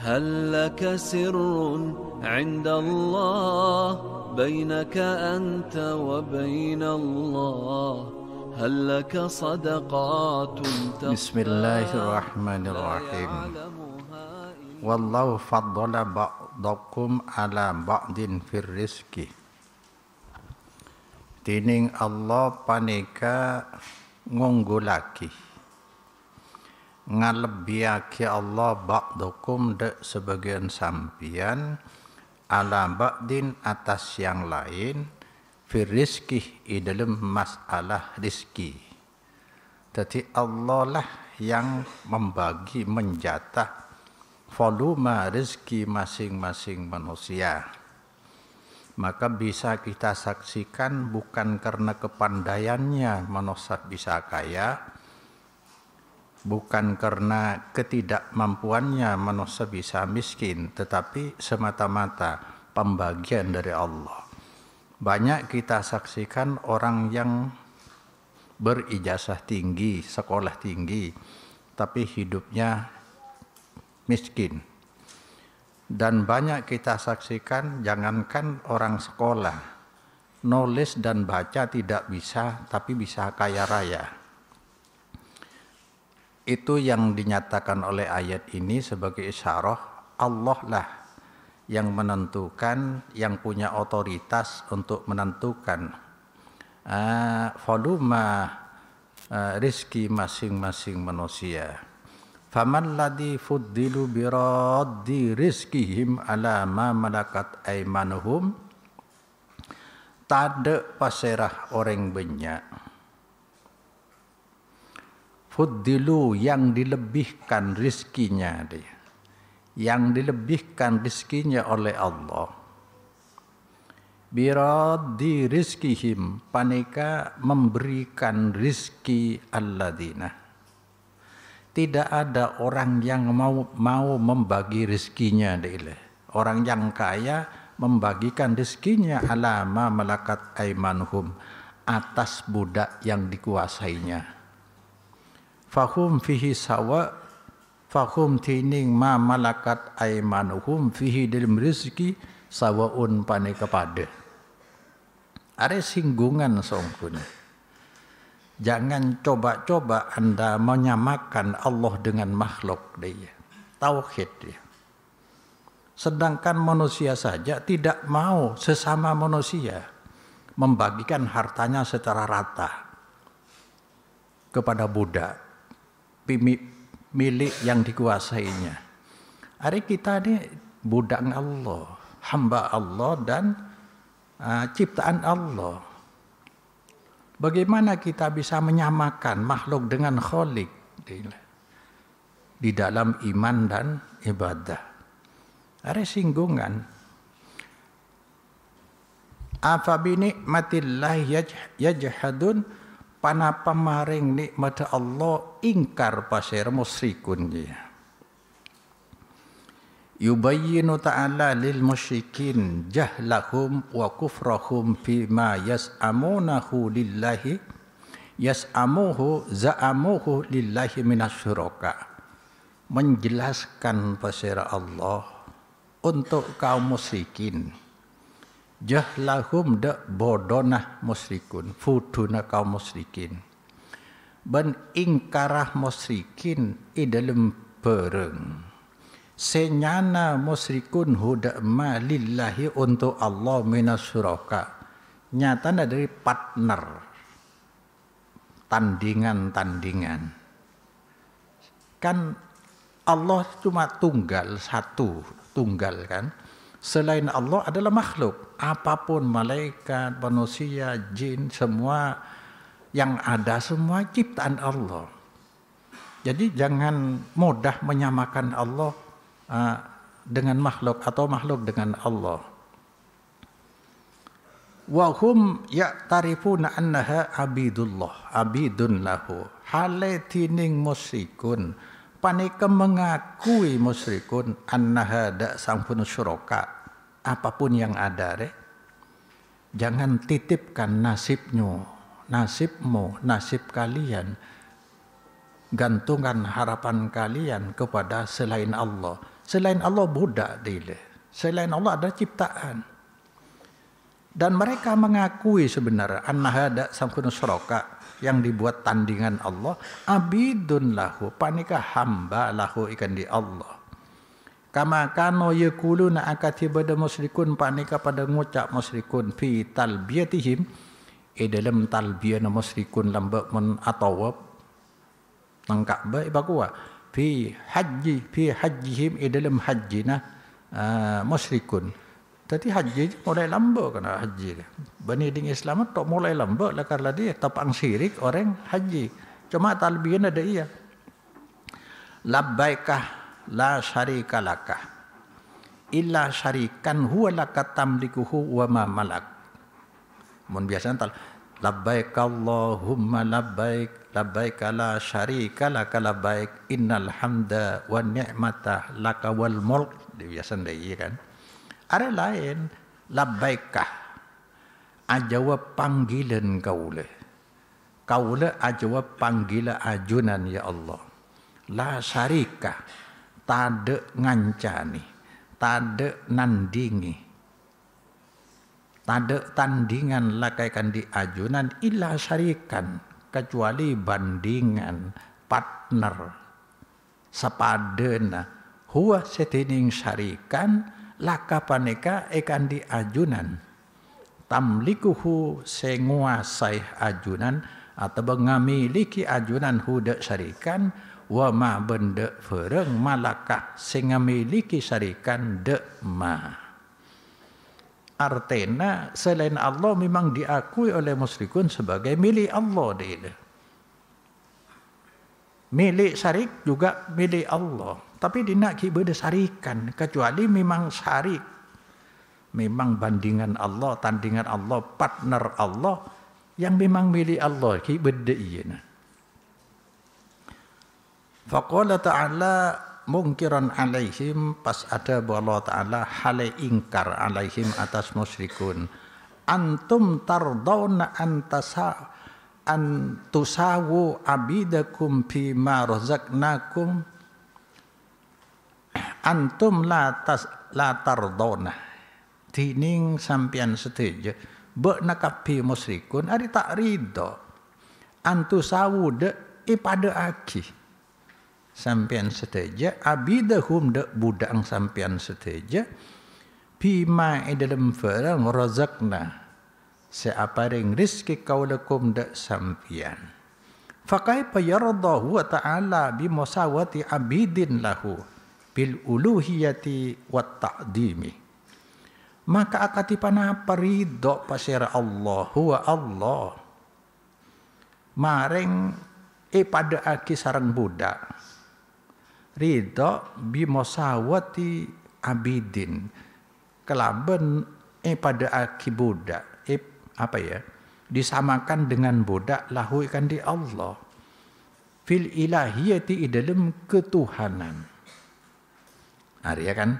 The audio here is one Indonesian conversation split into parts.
هل لك سر عند الله بينك أنت وبين الله هل لك صدقات بسم الله الرحمن الرحيم والله فضل بعضكم على بعض في الرزق Tining Allah panika ngunggulaki ngalebihake Allah ba'dukum dek sebagian sampian ala ba'din atas yang lain fi rizki i dalam masalah rizki. Jadi Allah lah yang membagi menjatah volume rizki masing-masing manusia. Maka bisa kita saksikan bukan karena kepandaiannya manusia bisa kaya, bukan karena ketidakmampuannya manusia bisa miskin, tetapi semata-mata pembagian dari Allah. Banyak kita saksikan orang yang berijazah tinggi, sekolah tinggi, tapi hidupnya miskin. Dan banyak kita saksikan, jangankan orang sekolah, nulis dan baca tidak bisa, tapi bisa kaya raya. Itu yang dinyatakan oleh ayat ini sebagai isyarah Allah lah yang menentukan, yang punya otoritas untuk menentukan volume rizki masing-masing manusia. Faman ladzi fuddilu biraddi rizkihim ala ma malakat aimanuhum tade paserah orang banyak fuddilu yang dilebihkan rizkinya dia, yang dilebihkan rizkinya oleh Allah. Biraddi rizkihim panika memberikan rizki alladzina. Tidak ada orang yang mau membagi rezekinya deh. Orang yang kaya membagikan rezekinya alama malakat aimanuhum atas budak yang dikuasainya. Fahum fihi sawa, fahum tining ma malakat aimanuhum fihi dalam rezeki sawaun pane kepada. Ada singgungan songkun. Jangan coba-coba Anda menyamakan Allah dengan makhluk dia. Tauhid dia. Sedangkan manusia saja tidak mau sesama manusia membagikan hartanya secara rata kepada budak, milik yang dikuasainya. Hari kita ini budak Allah, hamba Allah dan ciptaan Allah. Bagaimana kita bisa menyamakan makhluk dengan Khalik di dalam iman dan ibadah? Ada singgungan. Afa bi nikmatillah yajhadun, panapa maring nikmat Allah ingkar pasir musyrikun dia. Yubayyinu ta'ala lil musyrikin jahlahum wa kufrahum fima yas'amunahu lillahi za'amuhu lillahi minasyuraka. Menjelaskan pasir Allah untuk kaum musyrikin. Jahlahum da bodonah musyrikun, fuduna kaum musyrikin. Ben ingkarah musyrikin idalem bereng. Senyana musyrikun hudama lillahi untuk Allah minasyuraka. Nyatanya dari partner. Tandingan-tandingan. Kan Allah cuma tunggal, satu. Tunggal kan. Selain Allah adalah makhluk. Apapun malaikat, manusia, jin, semua yang ada semua ciptaan Allah. Jadi jangan mudah menyamakan Allah dengan makhluk atau makhluk dengan Allah. Wa hum ya'tarifuna annaha abidullah, abidun lahu. Hale tining musyrikun panika mengakui musyrikun annaha da sampun syuraka. Apapun yang ada jangan titipkan nasibmu, nasib kalian, gantungan harapan kalian kepada selain Allah. Selain Allah budak dia. Selain Allah ada ciptaan. Dan mereka mengakui sebenarnya annahada samkunu syuraka yang dibuat tandingan Allah abidun lahu panika hamba lahu ikan di Allah. Kama kano yakuluna akati bada musyrikun panika pada ngucap musyrikun fi talbiyatihim dalam talbiyah musyrikun lamba men atawab nang Ka'bah ibakuwa fi hajjihim dalam hajjina musyrikun. Tadi haji mulai lambat kena haji. Bani ding Islam tak mulai lambat lah karena dia tapang syirik orang haji. Cuma talbiyan ada iya. Labbaikah la syarika lakah illa syarikan huwa laka tamlikuhu wa ma malak. Mun biasa labbaik Allahumma labbaik labbaik la syarika laka labbaik innal hamda wan ni'mata laka wal mulk. Biasa iya kan. Ada lain labbaikah ajawab panggilan kaula ajawab panggilan ajunan ya Allah la syarika tade ngancani tade nandingi tade tandingan lakaikan di ajunan illa syarikan kecuali bandingan partner sapadena huwa setining syarikan laka paneka ekan di ajunan tamlikuhu senguasai ajunan atau mengamiliki ajunan huda syarikan wa ma benda fereng malaka sengamiliki syarikan de ma. Artinya selain Allah memang diakui oleh musyrikun sebagai milik Allah dia. Milik syarik juga milik Allah. Tapi dia nak ibadah syarikan. Kecuali memang syarik. Memang bandingan Allah, tandingan Allah, partner Allah. Yang memang milik Allah. Ibadah iya. Faqala ta'ala mungkiran alaihim. Pas ada Allah ta'ala halai ingkar alaihim atas musyrikun. Antum tardawna antusawu abidakum bima razaqnakum antum la tardona tining sampian seteja be nakapi musyrikun ari tak ridho antusawu de pada aki sampian seteja abidahum de budang sampian seteja bima dalam farang razaqna seaparing rizki kaulakum dak sampian. Fakaipa yaradahu wa ta'ala bimusawati abidin lahu bil uluhiyati wa ta'dimi. Maka akatipana parido pasir Allah huwa Allah. Maring pada aki sarang budak. Ridho bimusawati abidin. Kelaban pada aki budak. Disamakan dengan budak lahu ikan di Allah fil ilahiyati dalam ketuhanan. Ada kan?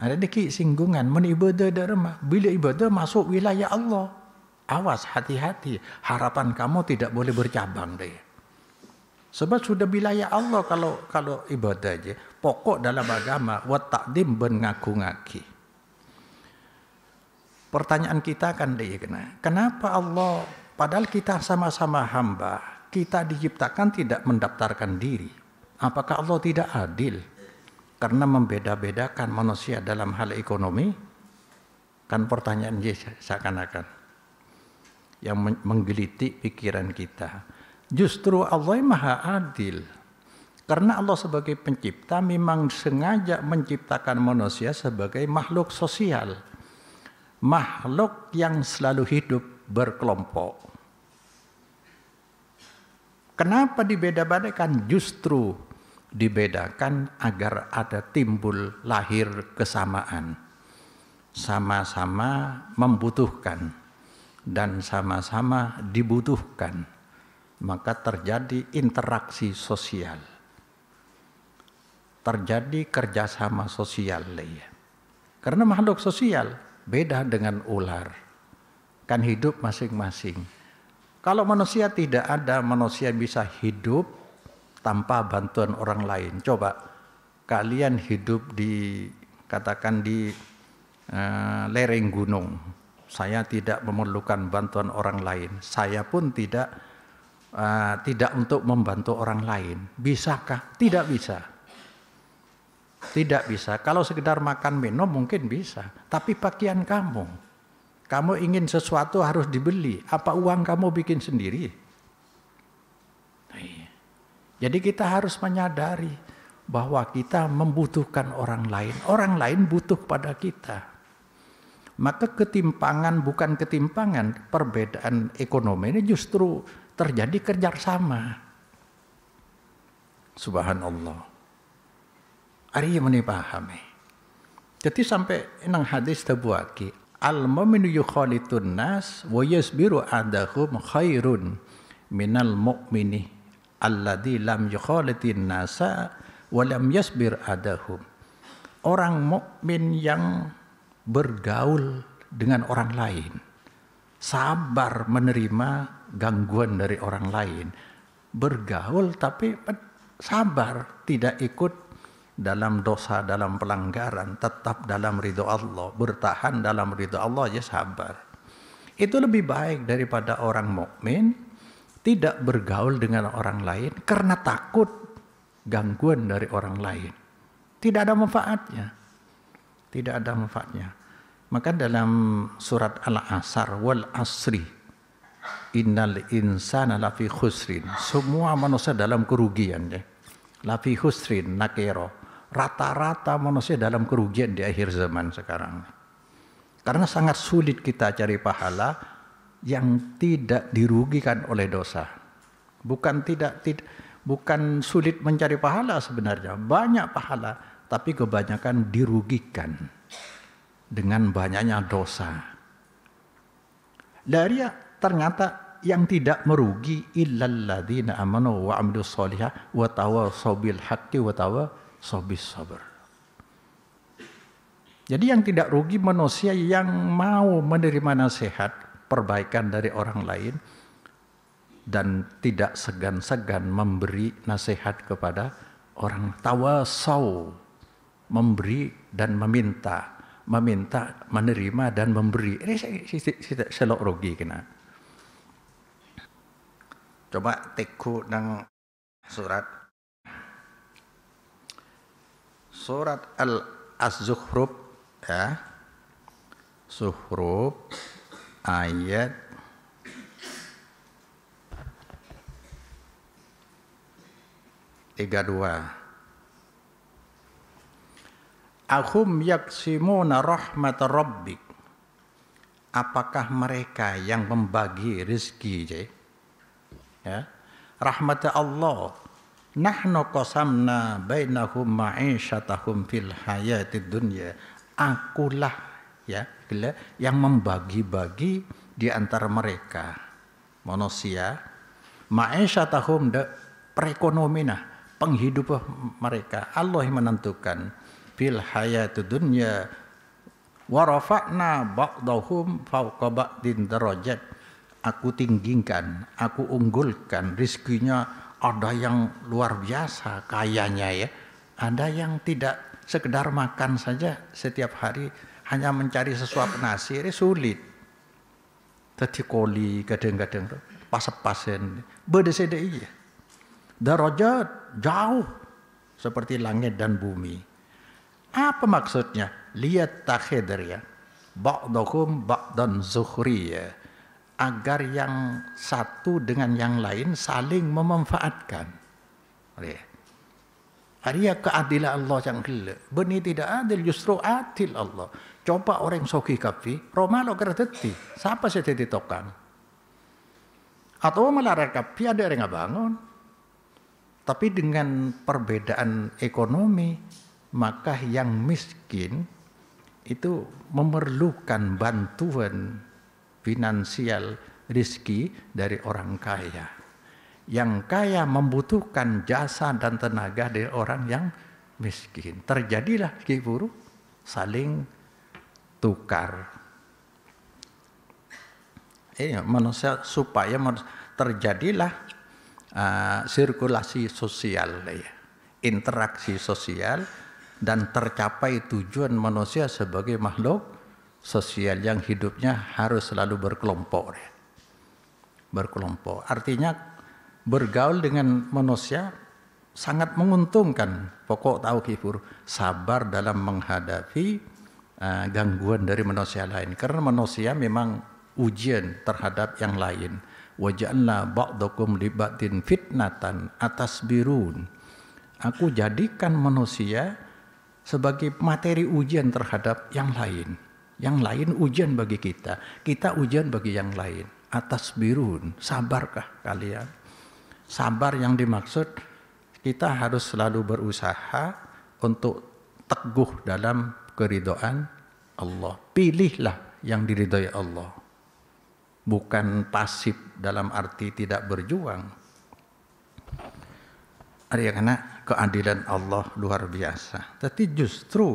Ada dikit singgungan men ibadah derma. Bila ibadah masuk wilayah Allah. Awas hati-hati. Harapan kamu tidak boleh bercabang deh. Sebab sudah wilayah Allah kalau ibadah aja. Pokok dalam agama wa taqdim ben ngaku-ngaki. Pertanyaan kita kan dia kenapa Allah padahal kita sama-sama hamba, kita diciptakan tidak mendaftarkan diri. Apakah Allah tidak adil karena membeda-bedakan manusia dalam hal ekonomi? Kan pertanyaan dia seakan-akan yang menggelitik pikiran kita. Justru Allah Maha Adil. Karena Allah sebagai pencipta memang sengaja menciptakan manusia sebagai makhluk sosial. Makhluk yang selalu hidup berkelompok. Kenapa dibeda-bedakan? Justru dibedakan agar ada timbul lahir kesamaan. Sama-sama membutuhkan dan sama-sama dibutuhkan. Maka terjadi interaksi sosial. Terjadi kerjasama sosial. Karena makhluk sosial beda dengan ular. Kan hidup masing-masing. Kalau manusia tidak ada, manusia bisa hidup tanpa bantuan orang lain. Coba, kalian hidup di katakan di lereng gunung. Saya tidak memerlukan bantuan orang lain. Saya pun tidak untuk membantu orang lain. Bisakah? Tidak bisa. Tidak bisa. Kalau sekedar makan minum mungkin bisa. Tapi pakaian kamu ingin sesuatu harus dibeli. Apa uang kamu bikin sendiri? Jadi kita harus menyadari bahwa kita membutuhkan orang lain. Orang lain butuh pada kita. Maka ketimpangan bukan ketimpangan, perbedaan ekonomi ini justru terjadi kerjasama. Subhanallah. Ari meni pahami. Jadi sampai nang hadis tabuaki, al-mu'minu yukhalitun nas wa yasbiru adahum khairun minal mu'mini alladzi lam yukhalitin nasa wa lam yasbir adahum. Orang mukmin yang bergaul dengan orang lain, sabar menerima gangguan dari orang lain, bergaul tapi sabar, tidak ikut dalam dosa, dalam pelanggaran, tetap dalam ridho Allah, bertahan dalam ridho Allah, ya sabar. Itu lebih baik daripada orang mukmin tidak bergaul dengan orang lain karena takut gangguan dari orang lain. Tidak ada manfaatnya. Tidak ada manfaatnya. Maka dalam surat Al-Asr, wal asri innal insana lafi khusrin. Semua manusia dalam kerugian. Ya. Lafi khusrin nakiro. Rata-rata manusia dalam kerugian di akhir zaman sekarang. Karena sangat sulit kita cari pahala yang tidak dirugikan oleh dosa. Bukan sulit mencari pahala sebenarnya. Banyak pahala. Tapi kebanyakan dirugikan dengan banyaknya dosa. Ternyata yang tidak merugi illalladzina amanu wa amilus sholihat wa tawassaw bil haqqi wa tawassaw bis sabr. Jadi yang tidak rugi manusia yang mau menerima nasihat, perbaikan dari orang lain dan tidak segan-segan memberi nasihat kepada orang. Tawassaw, memberi dan meminta, menerima dan memberi. Ini selok rugi kena. Coba teku nang surat Az-Zukhruf ya. Zuhruf ayat 32. Ahum yaksimuna rahmat rabbik. Apakah mereka yang membagi rezeki ya? Rahmat Allah. Nahnu qasamna bainahum ma'isyatahum fil hayatid dunya. Akulah ya, yang membagi-bagi di antara mereka manusia ma'isyatahum perekonomian, penghidupan mereka. Allah yang menentukan fil hayatid dunya wa rafa'na ba'dahum fawqa ba'din darajat. Aku tinggikan, aku unggulkan rezekinya. Ada yang luar biasa kayanya ya, ada yang tidak, sekedar makan saja setiap hari hanya mencari sesuap nasi ini sulit. Tadi koli kadang-kadang pas-pasen beda-beda iya. Darajat jauh seperti langit dan bumi. Apa maksudnya? Lihat takhidr ya. Ba'dakum ba'dan zukhriya. Agar yang satu dengan yang lain saling memanfaatkan. Ada keadilan Allah yang gila. Benih tidak adil, justru adil Allah. Coba orang soki kafi, romalo kereteti. Siapa sih tadi tokang? Atau melarang kafi ada yang bangun. Tapi dengan perbedaan ekonomi, maka yang miskin itu memerlukan bantuan finansial, rezeki dari orang kaya. Yang kaya membutuhkan jasa dan tenaga dari orang yang miskin. Terjadilah kiburu, saling tukar. Manusia supaya terjadilah sirkulasi sosial ya. interaksi sosial, dan tercapai tujuan manusia sebagai makhluk sosial yang hidupnya harus selalu berkelompok. Berkelompok artinya bergaul dengan manusia sangat menguntungkan. Pokok tahu kifur, sabar dalam menghadapi gangguan dari manusia lain, karena manusia memang ujian terhadap yang lain. Waja'alna ba'dakum li ba'din fitnatan atasbirun. Aku jadikan manusia sebagai materi ujian terhadap yang lain. Yang lain ujian bagi kita, kita ujian bagi yang lain. Atasbirun, sabarkah kalian? Sabar yang dimaksud, kita harus selalu berusaha untuk teguh dalam keridhaan Allah. Pilihlah yang diridhoi Allah. Bukan pasif dalam arti tidak berjuang. Karena keadilan Allah luar biasa. Tapi justru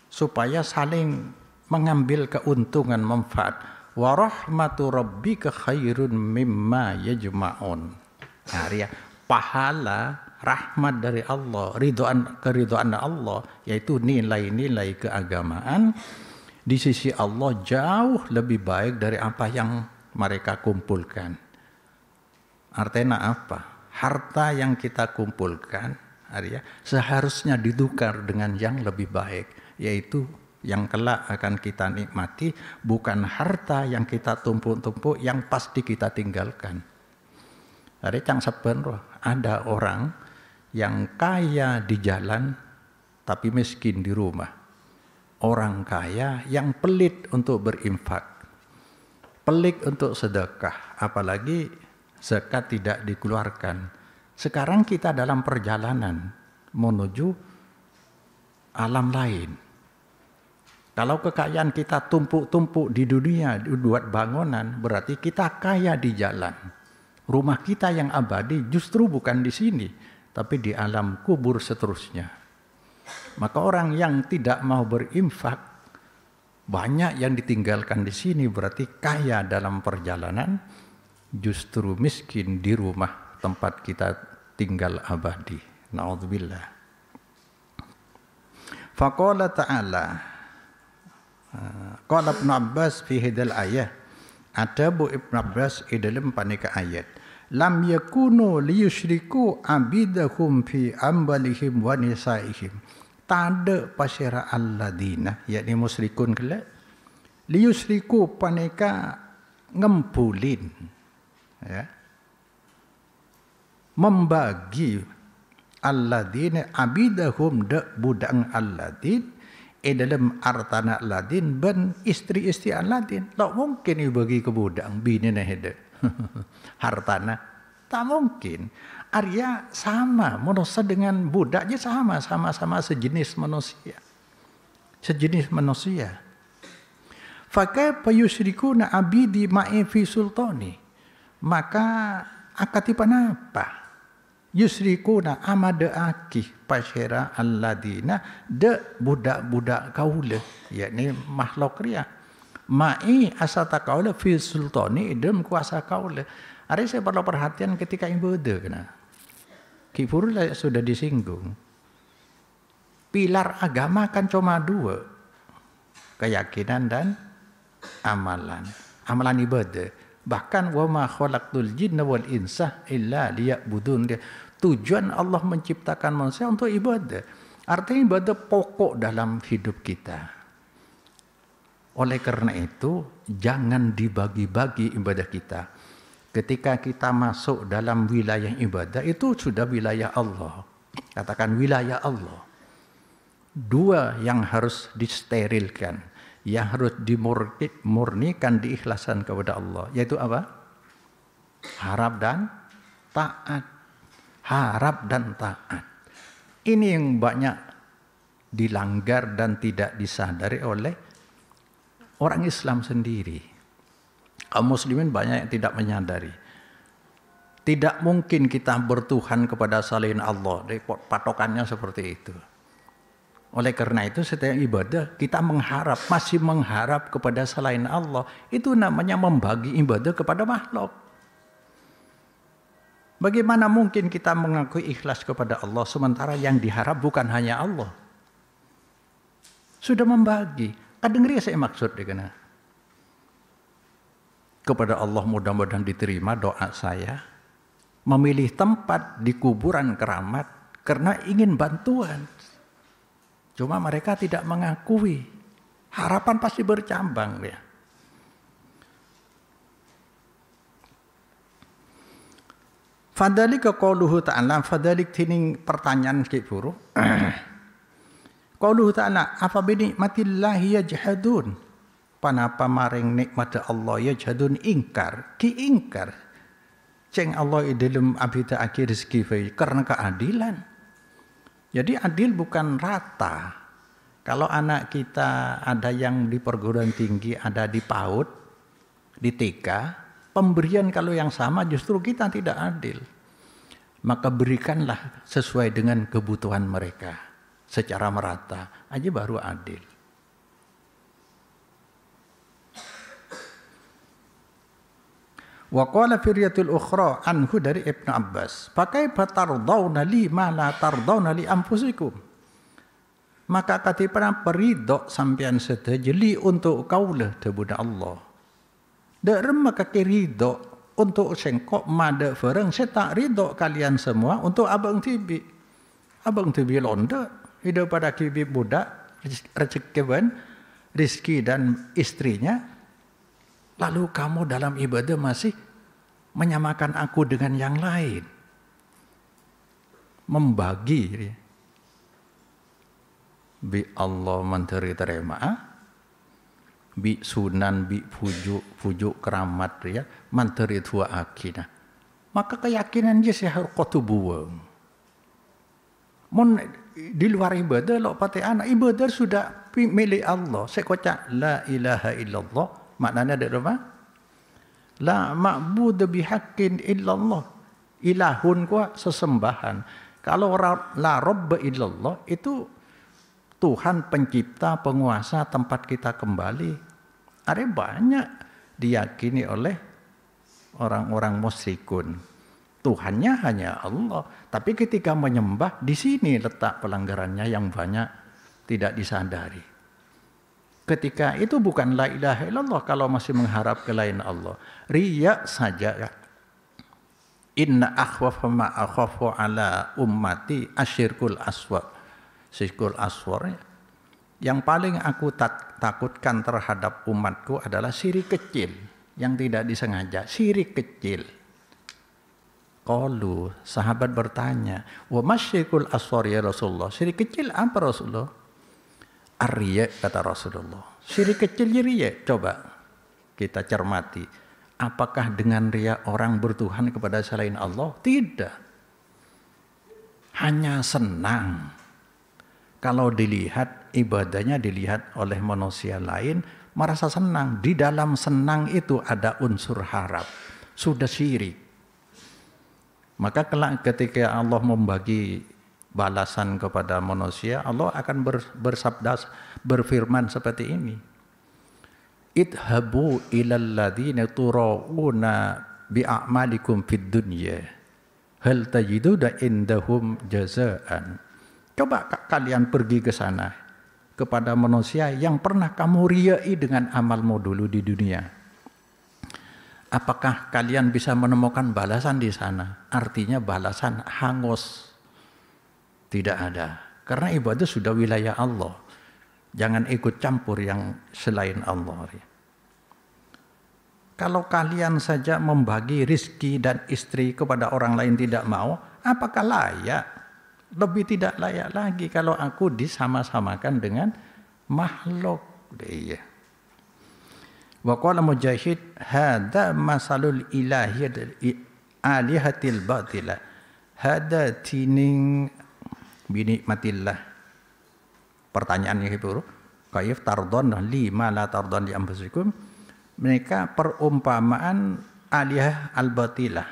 supaya saling mengambil keuntungan manfaat. Wa rahmatu rabbika khairun mimma yajma'un. Pahala rahmat dari Allah, keridhaan Allah, yaitu nilai-nilai keagamaan di sisi Allah jauh lebih baik dari apa yang mereka kumpulkan. Artinya apa? Harta yang kita kumpulkan seharusnya ditukar dengan yang lebih baik, yaitu yang kelak akan kita nikmati, bukan harta yang kita tumpuk-tumpuk yang pasti kita tinggalkan. Ada cang sebenarnya ada orang yang kaya di jalan tapi miskin di rumah. Orang kaya yang pelit untuk berinfak, pelit untuk sedekah, apalagi zakat tidak dikeluarkan. Sekarang kita dalam perjalanan menuju alam lain. Kalau kekayaan kita tumpuk-tumpuk di dunia, buat bangunan, berarti kita kaya di jalan. Rumah kita yang abadi justru bukan di sini, tapi di alam kubur seterusnya. Maka orang yang tidak mau berinfak, banyak yang ditinggalkan di sini, berarti kaya dalam perjalanan, justru miskin di rumah tempat kita tinggal abadi. Na'udzubillah. Faqala ta'ala, qala Ibn Abbas fi hadal ayat, ada Bu Ibn Abbas di dalam panika ayat, lam yakunu liyusyriku abidahum fi ambalihim wa nisaihim. Tada pasyara alladina, yakni musyrikun kelak, liyusyriku panika ngempulin, ya, membagi alladina abidahum de budang alladin dalam artana alladin ben istri-istri alladin. Tak mungkin bagi ke budang bini nah hede hartana, tak mungkin. Arya sama manusia dengan budaknya sama-sama sejenis manusia. Sejenis manusia. Fakaifa yusyrikuna abidi ma'i fi sultani. Maka akatipan apa? Yusrikuna amada akih pasyara alladina de budak-budak kaula, yakni makhluk ria. Ma'i asata kaula fi sultani idem kuasa kaula. Hari saya perlu perhatian ketika ibadah kena. Kifur sudah disinggung. Pilar agama kan cuma dua. Keyakinan dan amalan. Amalan ibadah. Bahkan wa ma khalaqtul jinna wal insa illa liya'budun. Tujuan Allah menciptakan manusia untuk ibadah. Artinya ibadah pokok dalam hidup kita. Oleh karena itu, jangan dibagi-bagi ibadah kita. Ketika kita masuk dalam wilayah ibadah, itu sudah wilayah Allah. Katakan wilayah Allah. Dua yang harus disterilkan, yang harus dimurnikan, diikhlasan kepada Allah, yaitu apa? Harap dan taat. Harap dan taat. Ini yang banyak dilanggar dan tidak disadari oleh orang Islam sendiri. Kaum muslimin banyak yang tidak menyadari. Tidak mungkin kita bertuhan kepada selain Allah. Patokannya seperti itu. Oleh karena itu setiap ibadah kita masih mengharap kepada selain Allah. Itu namanya membagi ibadah kepada makhluk. Bagaimana mungkin kita mengakui ikhlas kepada Allah sementara yang diharap bukan hanya Allah? Sudah membagi. Kadang-kadang saya maksud dikena. Kepada Allah mudah-mudahan diterima doa saya. Memilih tempat di kuburan keramat karena ingin bantuan. Cuma mereka tidak mengakui. Harapan pasti bercabang ya. Fadhalika qauluhu ta'ala, fadhalik tining pertanyaan ke buru. Qauluhu ta'ala, afa bi nikmatillahi yajhadun. Panapa maring nikmat Allah yajhadun ingkar, ki ingkar. Ceng Allah dalam abida akhir rezeki karena keadilan. Jadi adil bukan rata. Kalau anak kita ada yang di perguruan tinggi, ada di PAUD, di TK, pemberian kalau yang sama justru kita tidak adil. Maka berikanlah sesuai dengan kebutuhan mereka secara merata, aja baru adil. Wa qala fi riyatil ukhra anhu dari Ibnu Abbas, "Pakai batardawna li ma la tardawna li anfusikum." Maka katipana peridho sampean sedejeli untuk kaulah debuda Allah. Dak maka ridho untuk sengkok mada fereng saya tak ridho kalian semua untuk abang tibi. Abang tibi londa hidup pada kibi budak rezeki dan istrinya. Lalu kamu dalam ibadah masih menyamakan aku dengan yang lain. Membagi. Bi Allah menteri terima. Bi sunan, bi pujuk keramat ya. Menteri tua akina. Maka keyakinan dia sehar kotubuang. Mon di luar ibadah lo pakai anak ibadah sudah milik Allah. Saya kocak la ilaha illallah. Maknanya ada apa? La ma'bud bihaqqin illallah. Ilahun kuah sesembahan. Kalau la robba illallah itu Tuhan pencipta, penguasa tempat kita kembali. Ada banyak diyakini oleh orang-orang musyrikun. Tuhannya hanya Allah. Tapi ketika menyembah, di sini letak pelanggarannya yang banyak tidak disadari. Ketika itu bukan la ilaha illallah kalau masih mengharap ke lain Allah. Riya saja. Inna akhwafa ma akhafu ala ummati asyirkul aswar. Syirkul aswar. Yang paling aku takutkan terhadap umatku adalah syirik kecil. Yang tidak disengaja. Syirik kecil. Qalu, sahabat bertanya. Wa masyirkul aswar ya Rasulullah. Syirik kecil apa Rasulullah? Ar-riya kata Rasulullah. Syirik kecil riya. Coba kita cermati. Apakah dengan riya orang bertuhan kepada selain Allah? Tidak. Hanya senang. Kalau dilihat ibadahnya dilihat oleh manusia lain, merasa senang. Di dalam senang itu ada unsur harap. Sudah syirik. Maka kelak ketika Allah membagi balasan kepada manusia, Allah akan bersabda, berfirman seperti ini. Idhabu ilal ladzina turauna bi'amalikum fid dunya hal tajiduna indahum jazaan. Coba kalian pergi ke sana kepada manusia yang pernah kamu riai dengan amalmu dulu di dunia. Apakah kalian bisa menemukan balasan di sana? Artinya balasan hangus. Tidak ada. Karena ibadah sudah wilayah Allah. Jangan ikut campur yang selain Allah. Kalau kalian saja membagi rizki dan istri kepada orang lain tidak mau, apakah layak? Lebih tidak layak lagi kalau aku disama-samakan dengan makhluk. Iya. Wa qala Mujahid, hadza masalul alihatil batila. Hadza tining binikmatillah. Pertanyaannya itu, kayif tardon li ma la tardon li anfusikum. Mereka perumpamaan alihah al-batilah.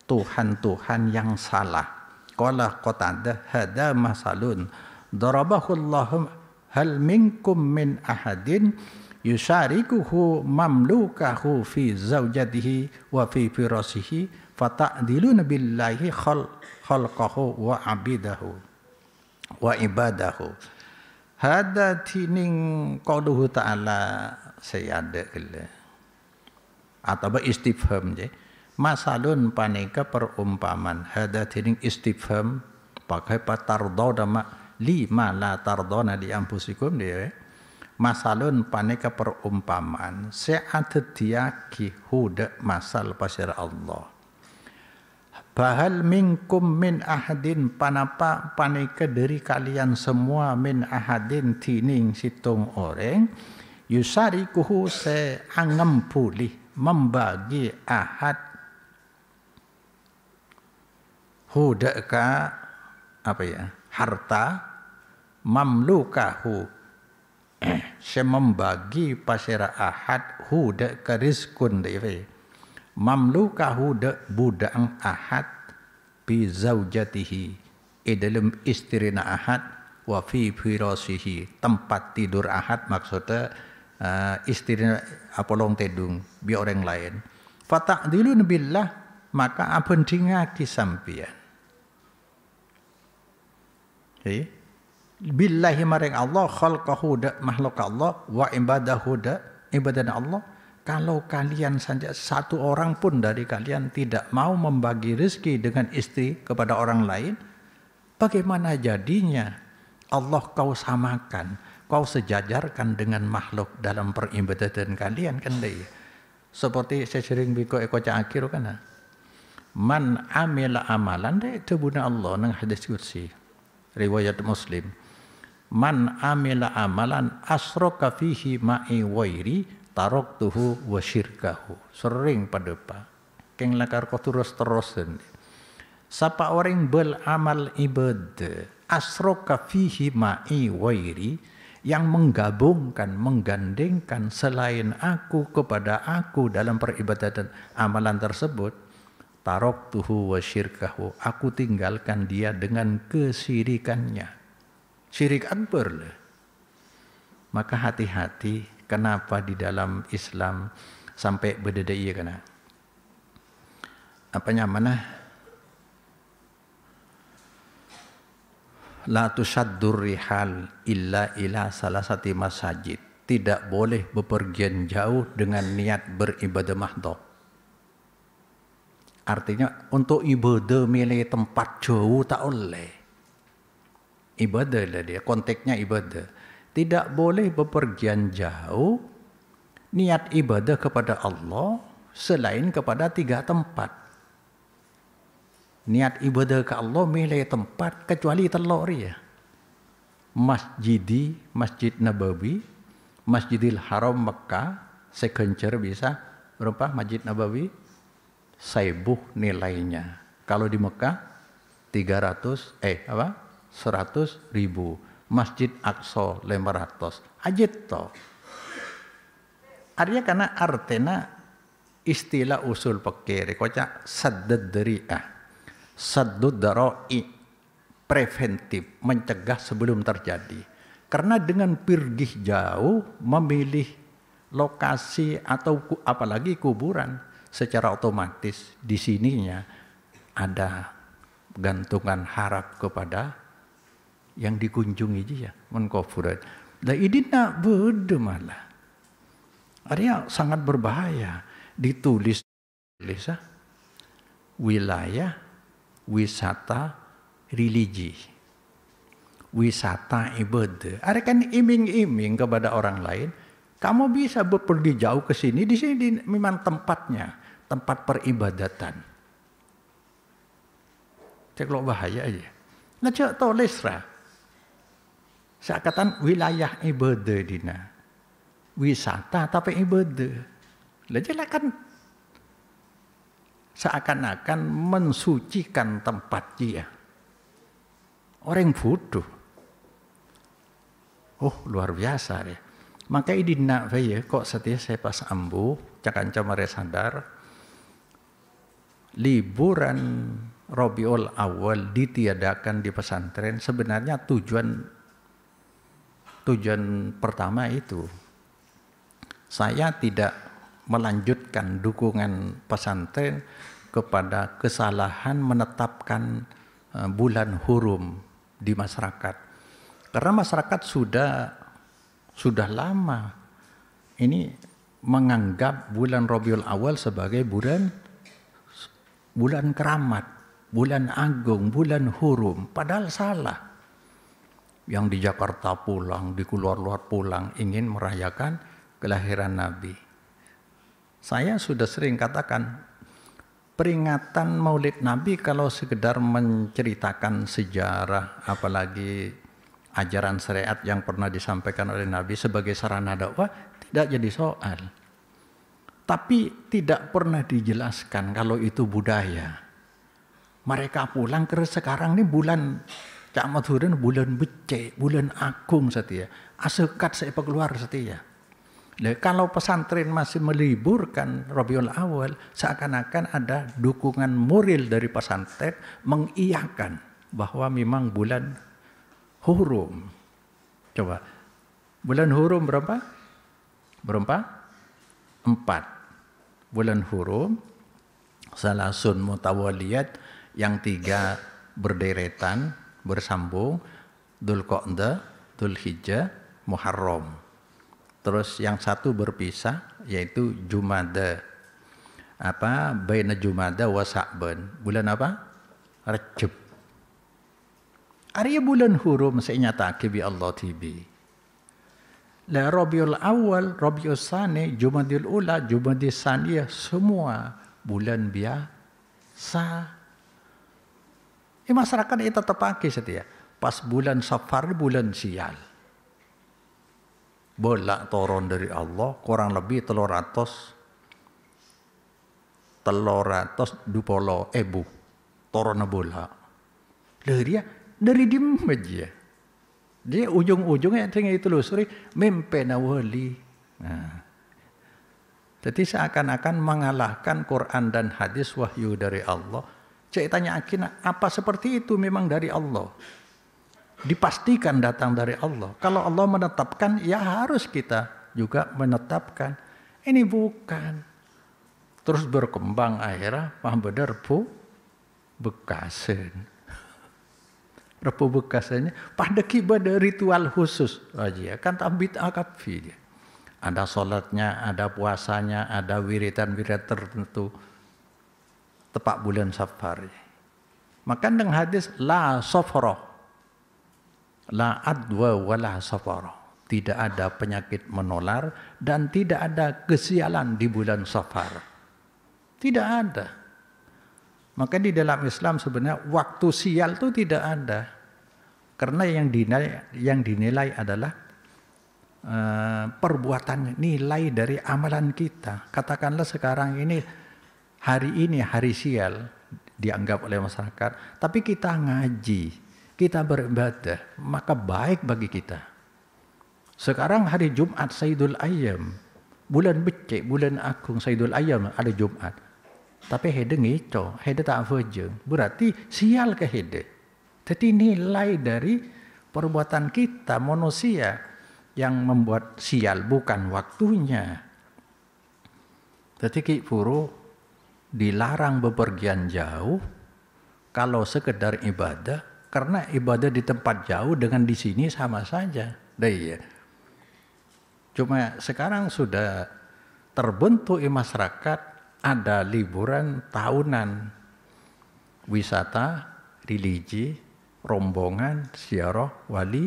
Tuhan-tuhan yang salah. Qala Qatadah hada masalun darabahu Allah hal minkum min ahadin yusharikuhu mamlukahu fi zaujatihi wa fi firasihi fata'diluna billahi khalqahu wa abidahu wa ibadahu. Hada tining qauluhu ta'ala sayada kala atau istifham je masalun paneka perumpaman. Hada tining istifham pakai patardo dama lima la tardona di ampusikum dia. Masalun paneka perumpaman se'atet diaki huda masal pasir Allah. Bahal minkum min ahadin panapa paneka dari kalian semua min ahadin tining situng orang yusarikuhu se angem pulih membagi ahad huda ka apa ya harta mamlukahu se membagi pasira ahad huda ka rizkun dewe mamlukahu de budang ahad bi zaujatihi dalam istrina ahad wa fi firasihi tempat tidur ahad maksudnya istrina apolong tedung bi orang lain fata'dilun billah maka abendingaki sampian billahi maring Allah khalqahu da makhluk Allah wa ibadahu da ibadah Allah. Kalau kalian saja satu orang pun dari kalian tidak mau membagi rezeki dengan istri kepada orang lain, bagaimana jadinya Allah kau samakan, kau sejajarkan dengan makhluk dalam peribadatan kalian kan deh. Seperti saya sering biko akhir kan. Man amila amalan deh tebuna Allah nang hadis qudsi riwayat Muslim. Man amila amalan asroka fihi ma'i wairi taraktuhu wa syirkahu. Sering pada pak keng lakar kau terus-terusan. Sapa orang beramal ibadah asroka fihi ma'i wairi yang menggabungkan, menggandengkan selain aku kepada aku dalam peribadatan amalan tersebut, taraktuhu wa syirkahu, aku tinggalkan dia dengan kesyirikannya. Syirik akbar lah. Maka hati-hati. Kenapa di dalam Islam sampai berdedai kena? Apanya mana? La tusaddur rihal illa ila salasati masajid. Tidak boleh bepergian jauh dengan niat beribadah mahdoh. Artinya untuk ibadah milih tempat jauh tak boleh. Ibadah lah dia, konteksnya ibadah. Tidak boleh bepergian jauh niat ibadah kepada Allah selain kepada 3 tempat. Niat ibadah ke Allah milih tempat kecuali telur ya. Masjid Nabawi, Masjidil Haram Mekah, sekencer bisa berapa Masjid Nabawi? 1000 nilainya. Kalau di Mekah 100.000. Masjid Aqsa 500. Ajit to. Artinya karena artena istilah usul fikih kocak saddad dari'ah. Saddud dara'i preventif, mencegah sebelum terjadi. Karena dengan pergi jauh memilih lokasi atau apalagi kuburan secara otomatis di sininya ada gantungan harap kepada yang dikunjungi dia mengkufurat. Lah ini nak beda malah. Artinya sangat berbahaya. Ditulis wilayah wisata religi, wisata ibadah. Ada kan iming-iming kepada orang lain. Kamu bisa pergi jauh ke sini. Di sini memang tempatnya, tempat peribadatan. Cek lo bahaya aja. Nah cek tulis lah. Seakan wilayah ibadah dina. Wisata tapi ibadah. Lah jelas kan seakan-akan mensucikan tempat dia. Orang bodoh. Oh luar biasa deh. Maka ini nak saya kok setia saya pas ambu cakan camare sadar liburan Rabiul Awal ditiadakan di pesantren sebenarnya tujuan pertama itu saya tidak melanjutkan dukungan pesantren kepada kesalahan menetapkan bulan hurum di masyarakat. Karena masyarakat sudah lama ini menganggap bulan Rabiul Awal sebagai bulan keramat, bulan agung, bulan hurum. Padahal salah. Yang di Jakarta pulang, di luar pulang, ingin merayakan kelahiran Nabi. Saya sudah sering katakan, peringatan Maulid Nabi kalau sekedar menceritakan sejarah, apalagi ajaran syariat yang pernah disampaikan oleh Nabi sebagai sarana dakwah, tidak jadi soal. Tapi tidak pernah dijelaskan kalau itu budaya. Mereka pulang ke sekarang ini bulan Cak Madhurin, bulan becek, bulan agung setia. Asekat saya keluar setia. Kalau pesantren masih meliburkan Rabiul Awal, seakan-akan ada dukungan moral dari pesantren mengiyakan bahwa memang bulan hurum. Coba, bulan hurum berapa? 4. Bulan hurum, salasun mutawaliyat, yang 3 berderetan, bersambung, Dzulqa'dah, Dzulhijjah, Muharram. Terus yang 1 berpisah, yaitu Jumada. Baina Jumada wa Sa'ban. Bulan apa? Rajab. Arya bulan hurum senyata bi Allah tibi. La Rabiul Awal, Rabiul Tsani, Jumadil Ula, Jumadil Tsaniyah, semua bulan biasa. Masyarakat itu tetap pakai setia. Pas bulan Safar, bulan sial. Bola turun dari Allah, kurang lebih 320 turun bola. Dari dimaj. Dia ujung-ujungnya tinggal ditelusuri mempena wali. Nah. Jadi seakan-akan mengalahkan Quran dan hadis wahyu dari Allah. Saya tanya akhirnya, apa seperti itu memang dari Allah? Dipastikan datang dari Allah. Kalau Allah menetapkan, ya harus kita juga menetapkan. Ini bukan. Terus berkembang akhirnya, benar bekasan. Repu bekasannya, pada kibadah ritual khusus aja. Kan tambit akafi dia. Ada sholatnya, ada puasanya, ada wiridan-wiridan tertentu. Tepat bulan Safar. Maka dengan hadis la safara, la adwa wala safara. Tidak ada penyakit menular dan tidak ada kesialan di bulan Safar. Tidak ada. Maka di dalam Islam sebenarnya waktu sial itu tidak ada. Karena yang dinilai adalah perbuatan, nilai dari amalan kita. Katakanlah sekarang ini hari sial dianggap oleh masyarakat, tapi kita ngaji, kita beribadah, maka baik bagi kita. Sekarang hari Jumat Sayyidul Ayyam, bulan becek, bulan agung Sayyidul Ayyam ada Jumat. Tapi hede ngico, hede tak fajeng, berarti sial ke hede. Jadi nilai dari perbuatan kita manusia yang membuat sial, bukan waktunya. Jadi Ki Puru dilarang bepergian jauh kalau sekedar ibadah, karena ibadah di tempat jauh dengan di sini sama saja. Ya. Cuma sekarang sudah terbentuk di masyarakat ada liburan tahunan, wisata, religi, rombongan, ziarah, wali,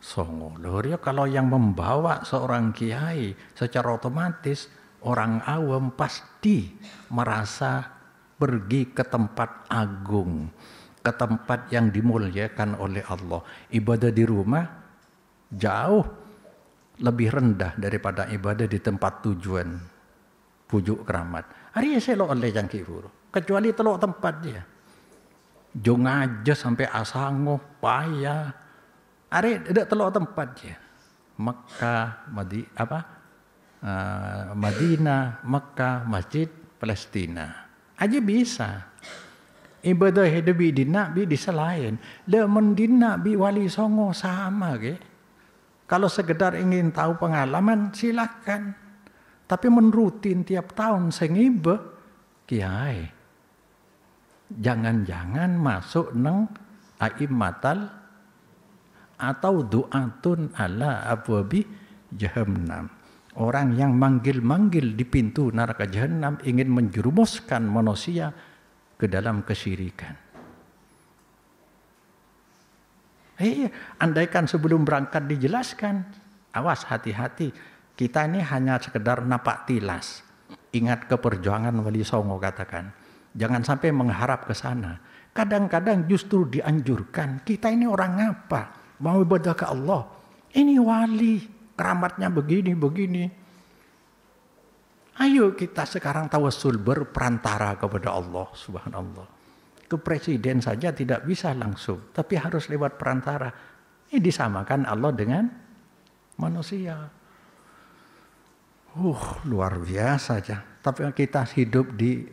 songo. Loh, kalau yang membawa seorang kiai secara otomatis orang awam pasti merasa pergi ke tempat agung, ke tempat yang dimuliakan oleh Allah. Ibadah di rumah jauh lebih rendah daripada ibadah di tempat tujuan pujuk keramat. Hari selok oleh jangki huru, kecuali telok tempat dia. Jong aja sampai asango payah. Hari tidak telok tempat dia. Mekah, Madinah, Mekah, Masjid, Palestina. Aja bisa. Ibadah hidup di Nabi di selain. Lemen di Nabi wali songo sama ke. Kalau sekedar ingin tahu pengalaman silakan. Tapi menerutin tiap tahun sengibe kiai. jangan-jangan masuk neng aimatal atau du'atun ala abwabi jahannam. Orang yang manggil-manggil di pintu neraka jahanam ingin menjerumuskan manusia ke dalam kesyirikan. Andaikan sebelum berangkat dijelaskan, awas hati-hati, kita ini hanya sekedar napak tilas. Ingat ke perjuangan Wali Songo katakan, jangan sampai mengharap ke sana. Kadang-kadang justru dianjurkan, kita ini orang apa? Mau ibadah ke Allah. Ini wali, keramatnya begini. Ayo kita sekarang tawassul berperantara kepada Allah subhanallah. Ke presiden saja tidak bisa langsung, tapi harus lewat perantara. Ini disamakan Allah dengan manusia. Luar biasa aja. Tapi kita hidup di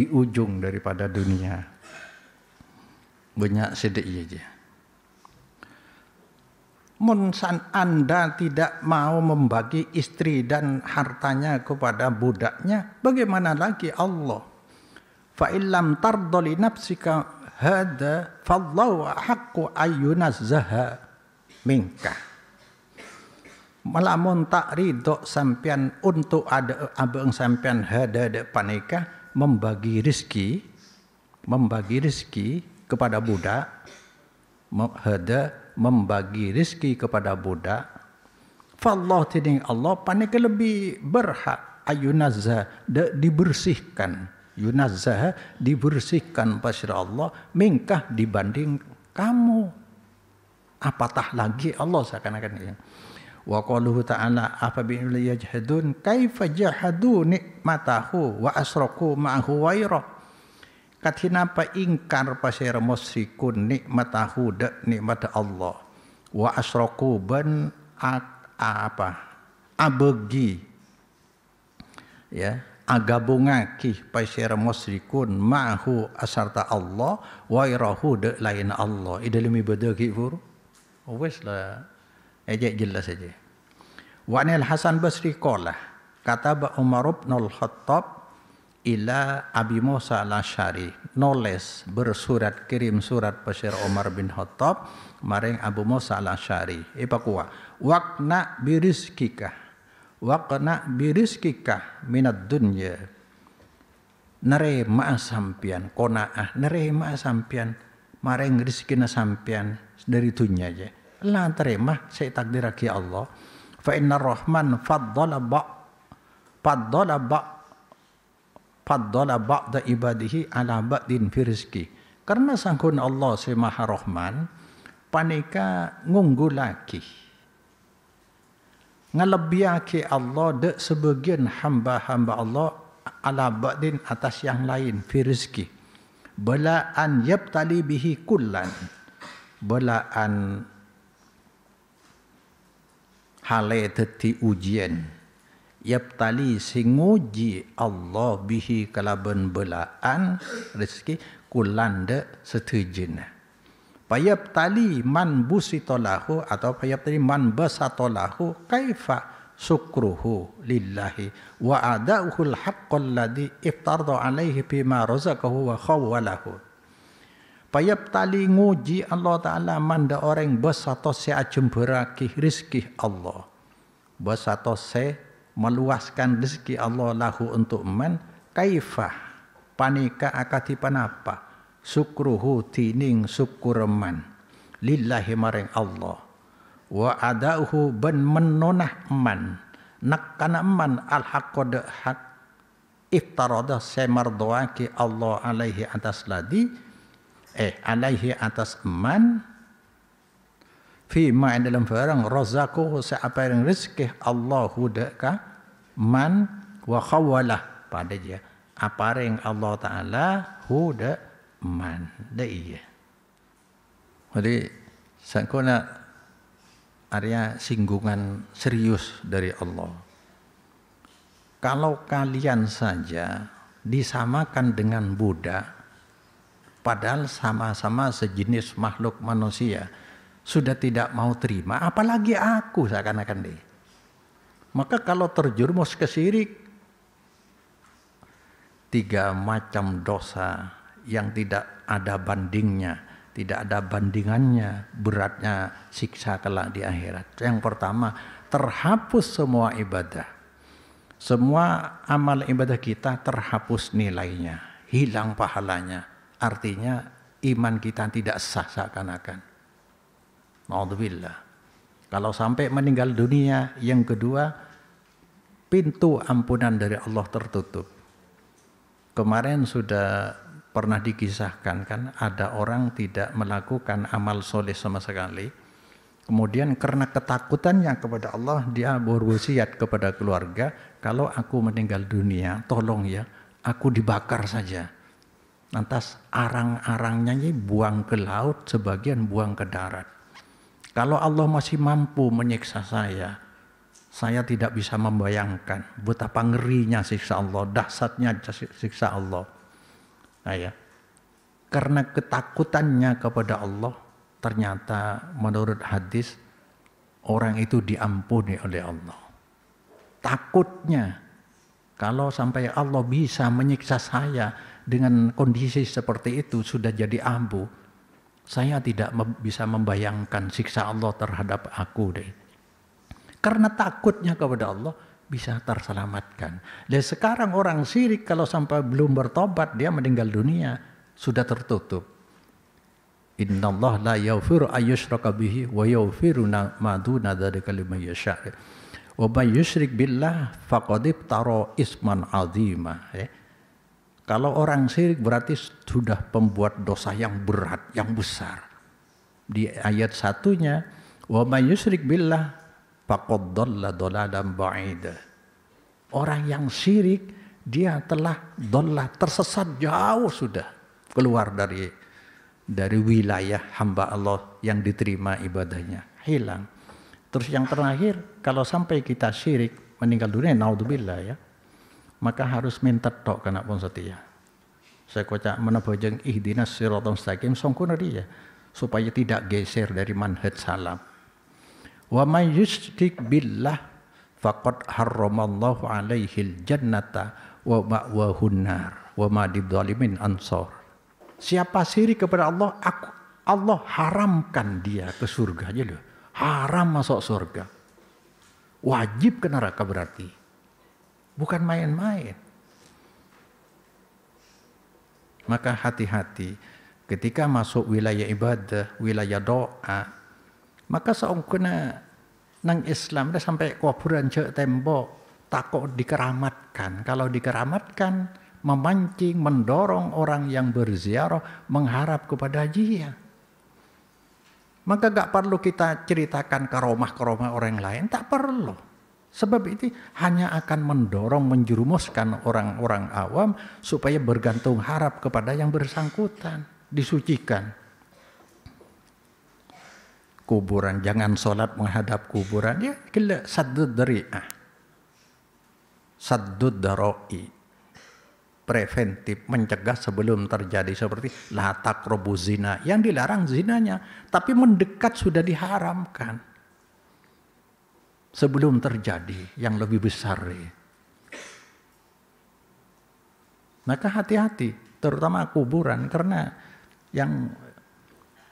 ujung daripada dunia. Banyak sedih aja. Munsan Anda tidak mau membagi istri dan hartanya kepada budaknya, bagaimana lagi Allah? Fa illam tarda li nafsika hada fallahu haqqu ayyunazzaha minka. Malamun tak ridho sampean untuk ada abang sampean hada panika membagi rezeki kepada budak, hada membagi rezeki kepada budak. Fallah tiding Allah panika lebih berhak ayunazza dibersihkan. Yunazzah dibersihkan pasir Allah mingkah dibanding kamu. Apatah lagi Allah seakan-akan ini. Wa qaluhu ta'ala afabi'il yajhadun kaifa jahadu nikmatahu wa asraku ma'ahu wairah. Katinapa ingkar pasir musyrikun nikmatahu nikmat Allah wa asraku ban abegi ya agabungaki pasir musyrikun ma'ahu asarta Allah wairahu lain Allah idalem ibadah kifur wes lah ejek jelas saja. Wa anil Hasan Basri qala kata Umar bin Al-Khattab ila Abi Musa al-Asy'ari noles bersurat kirim surat pasir Umar bin Khattab maring Abu Musa al-Asy'ari ipakua waqna birizkika minad dunya nerima sampian qanaah nerima sampian maring rezekina sampian dari dunia aja lah terima saya takdir lagi Allah fa innar rahman faddala ba'da ibadihi ala ba'din fi rizki. Karena sangkun Allah si Maha Rahman panika ngunggulaki ngelebiaki Allah de sebagian hamba-hamba Allah ala ba'din atas yang lain fi rizki. Belaan yabtali bihi kullan. Belaan hale teti ujian. Yabtali singuji Allah bihi kalaban belaan rezeki kulanda setujina. Payabtali man busitolahu atau payabtali man basatolahu kaifa syukruhu lillahi wa ada'uhul haqqal ladhi iftarda alaihi bima razaqahu wa khawwalahu. Payabtali nguji Allah Ta'ala manda orang basato se ajemberaki rizki Allah. Basato se meluaskan rezeki Allah lahu untuk man kaifah panika akati panapa syukruhu tining syukureman lillahi maring Allah wa adauhu ban menonah man nakana man al haqqad haq iftarada semardoaki Allah alaihi atas ladi alaihi atas man fi ma dalam barang razaqahu seapa yang rezeki Allah hudaka man wa khawalah pada dia apa yang Allah Taala huda man iya. Jadi sangkona area singgungan serius dari Allah. Kalau kalian saja disamakan dengan Buddha padahal sama-sama sejenis makhluk manusia sudah tidak mau terima, apalagi aku seakan-akan deh. Maka kalau terjerumus ke syirik, 3 macam dosa yang tidak ada bandingnya, tidak ada bandingannya beratnya siksa kelak di akhirat. Yang pertama, terhapus semua ibadah. Semua amal ibadah kita terhapus nilainya, hilang pahalanya. Artinya iman kita tidak sah seakan-akan. Naudzubillah. Kalau sampai meninggal dunia, yang kedua, pintu ampunan dari Allah tertutup. Kemarin sudah pernah dikisahkan kan, ada orang tidak melakukan amal soleh sama sekali. Kemudian karena ketakutannya kepada Allah, dia berwasiat kepada keluarga, kalau aku meninggal dunia, tolong ya, aku dibakar saja. Lantas arang-arangnya ini buang ke laut, sebagian buang ke darat. Kalau Allah masih mampu menyiksa saya tidak bisa membayangkan betapa ngerinya siksa Allah, dahsyatnya siksa Allah. Nah, ya. Karena ketakutannya kepada Allah, ternyata menurut hadis orang itu diampuni oleh Allah. Takutnya kalau sampai Allah bisa menyiksa saya dengan kondisi seperti itu sudah jadi abu, saya tidak bisa membayangkan siksa Allah terhadap aku deh. Karena takutnya kepada Allah bisa terselamatkan. Dan sekarang orang syirik kalau sampai belum bertobat, dia meninggal dunia sudah tertutup. Innallaha la yaghfiru ayyushraka bihi wa yaghfiru ma duna dzalika liman yasha'. Wa may yusyrik billah faqad iftara isman 'azima. Kalau orang syirik berarti sudah pembuat dosa yang berat, yang besar. Di ayat satunya, wa may yusyrik billah faqad dhalla dhalalan ba'ida. Orang yang syirik dia telah tersesat jauh sudah keluar dari wilayah hamba Allah yang diterima ibadahnya, hilang. Terus yang terakhir, kalau sampai kita syirik meninggal dunia, naudzubillah ya, maka harus minta tok kena pun setia. Saya kocak menabojeng ihdinas siratal mustaqim songkuna dia supaya tidak geser dari manhaj salaf. Wa may yusyrik billah faqad harramallahu alaihil jannata wa ma'wahun nar wa ma lidzalimin ansor. Siapa syirik kepada Allah, Allah haramkan dia ke surga aja loh. Haram masuk surga. Wajib ke neraka berarti. Bukan main-main. Maka hati-hati ketika masuk wilayah ibadah, wilayah doa, maka seongkuna nang Islam dah sampai kuburan cek tembok takut dikeramatkan. Kalau dikeramatkan memancing, mendorong orang yang berziarah mengharap kepada dia. Maka gak perlu kita ceritakan karomah-karomah orang lain, tak perlu. Sebab itu hanya akan mendorong, menjerumuskan orang-orang awam supaya bergantung harap kepada yang bersangkutan, disucikan. Kuburan, jangan sholat menghadap kuburan, ya gila saddud dari'ah, saddud daroi. Preventif, mencegah sebelum terjadi, seperti la taqrabu zina, yang dilarang zinanya, tapi mendekat sudah diharamkan sebelum terjadi yang lebih besar. Maka hati-hati, terutama kuburan, karena yang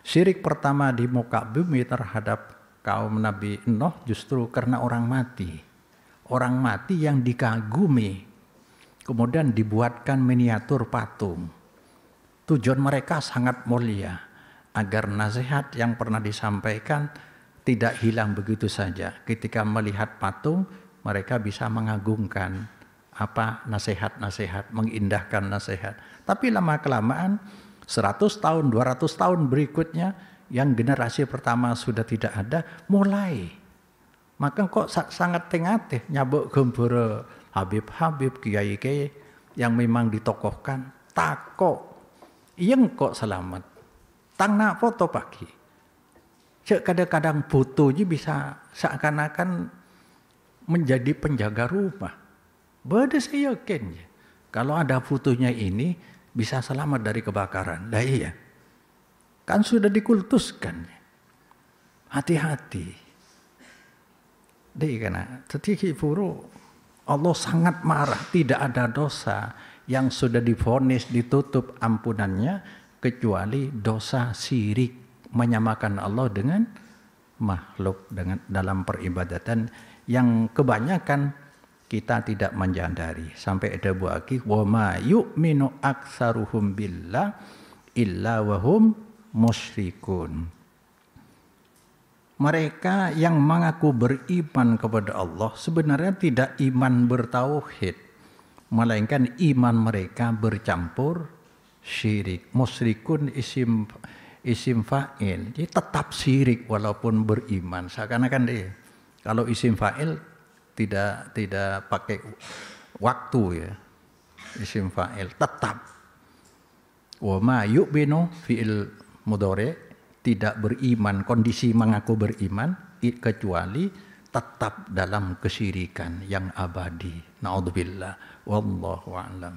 syirik pertama di muka bumi terhadap kaum Nabi Nuh justru karena orang mati yang dikagumi. Kemudian dibuatkan miniatur patung. Tujuan mereka sangat mulia, agar nasihat yang pernah disampaikan tidak hilang begitu saja. Ketika melihat patung, mereka bisa mengagungkan nasihat-nasihat, mengindahkan nasihat. Tapi lama-kelamaan 100 tahun, 200 tahun berikutnya, yang generasi pertama sudah tidak ada, mulai. Maka kok sangat tengah nyabuk gemboro Habib-habib, kiai-kiai yang memang ditokohkan, takok, yang kok selamat, tang nak foto pagi. Kadang-kadang foto bisa seakan-akan menjadi penjaga rumah. Bada saya yakin, kalau ada fotonya ini bisa selamat dari kebakaran. Nah iya, kan sudah dikultuskan. Hati-hati. Deh karena sedikit buruk. Allah sangat marah, tidak ada dosa yang sudah divonis ditutup ampunannya kecuali dosa syirik, menyamakan Allah dengan makhluk dengan dalam peribadatan yang kebanyakan kita tidak menyadari. Sampai ada buah lagi, wa ma yu'minu aktsaruhum billah illa wahum musyrikun. Mereka yang mengaku beriman kepada Allah sebenarnya tidak iman bertauhid, melainkan iman mereka bercampur syirik. Musyrikun isim fa'il, jadi tetap syirik walaupun beriman. Seakan-akan dia kalau isim fa'il tidak pakai waktu ya, isim fa'il tetap. Wa ma yu'minu fi'il mudhari, tidak beriman, kondisi mengaku beriman kecuali tetap dalam kesyirikan yang abadi. Naudzubillah, wallahu a'lam.